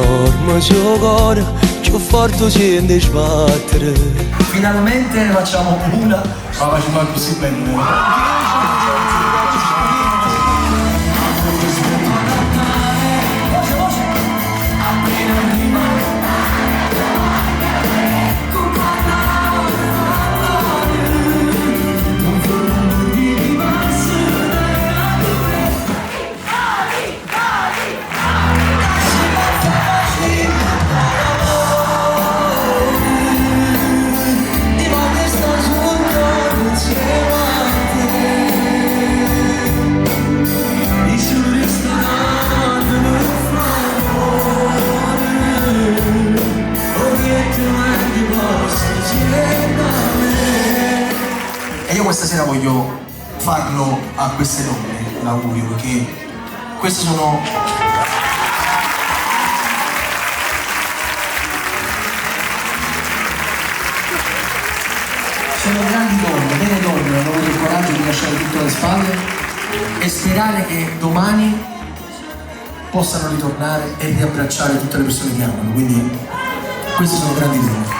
dormo giocare, più forte sente sbattere. Finalmente ne facciamo una, ma facciamo così bene. E io questa sera voglio farlo a queste donne, l'augurio, perché queste sono grandi donne, vere donne, hanno avuto il coraggio di lasciare tutto alle spalle e sperare che domani possano ritornare e riabbracciare tutte le persone che amano. Quindi queste sono grandi donne.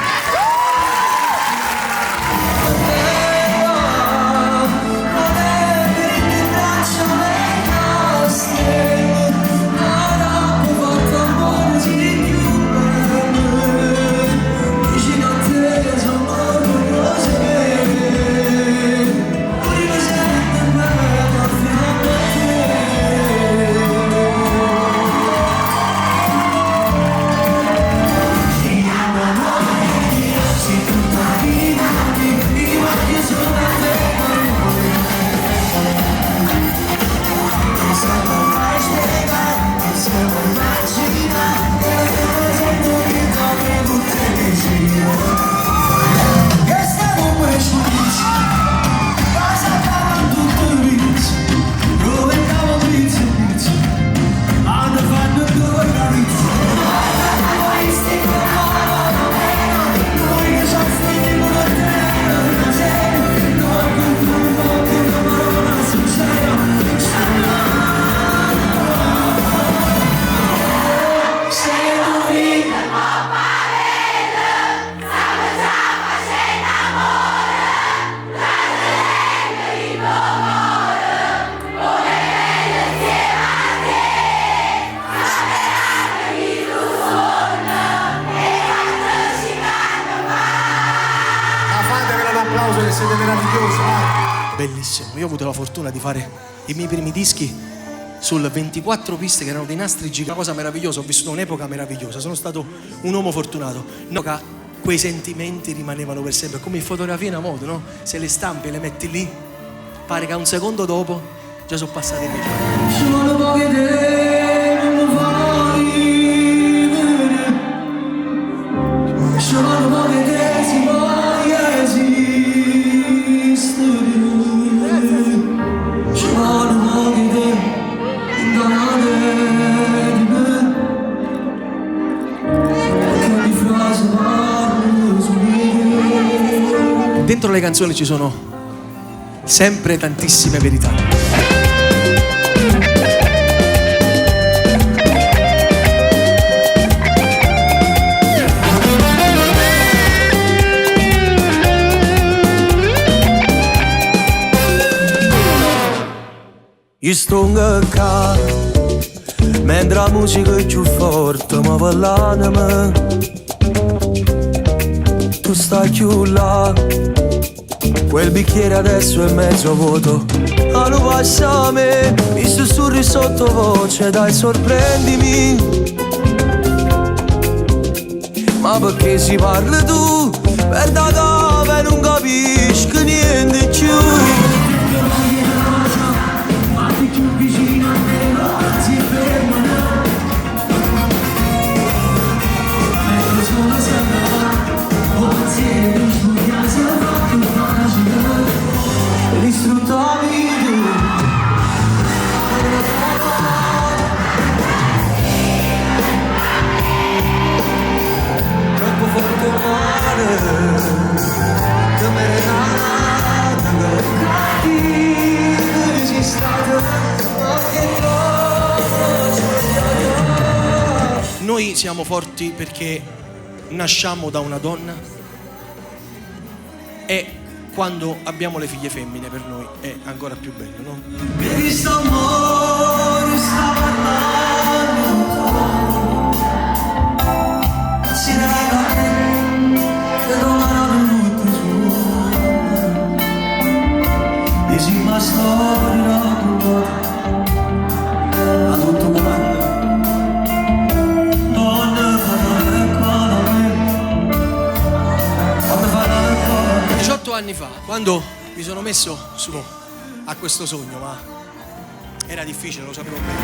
Siete meravigliosi, bellissimo. Io ho avuto la fortuna di fare i miei primi dischi sul 24 piste che erano dei nastri giganti, una cosa meravigliosa. Ho vissuto un'epoca meravigliosa, sono stato un uomo fortunato. Quei sentimenti rimanevano per sempre, come in fotografia in una moto, no? Se le stampi e le metti lì, pare che a un secondo dopo già sono passati 10 anni. Dentro le canzoni ci sono sempre tantissime verità. Io sto qua, mentre la musica è più forte, ma parlandomi, tu stai più là. Quel bicchiere adesso è mezzo vuoto. A lo passa a me, mi sussurri sottovoce, dai sorprendimi. Ma perché si parla tu? Per da dove non capisco niente più. Come siamo forti perché nasciamo da una donna e quando abbiamo le figlie femmine per noi è ancora più bello, no? Mi sto amore, sta parlando, si nega a me, che domani tutto su. E si ma storia a tutto quanto. Non fare con me, non fare con me. 18 anni fa, quando mi sono messo su a questo sogno, ma era difficile, lo sapevo bene.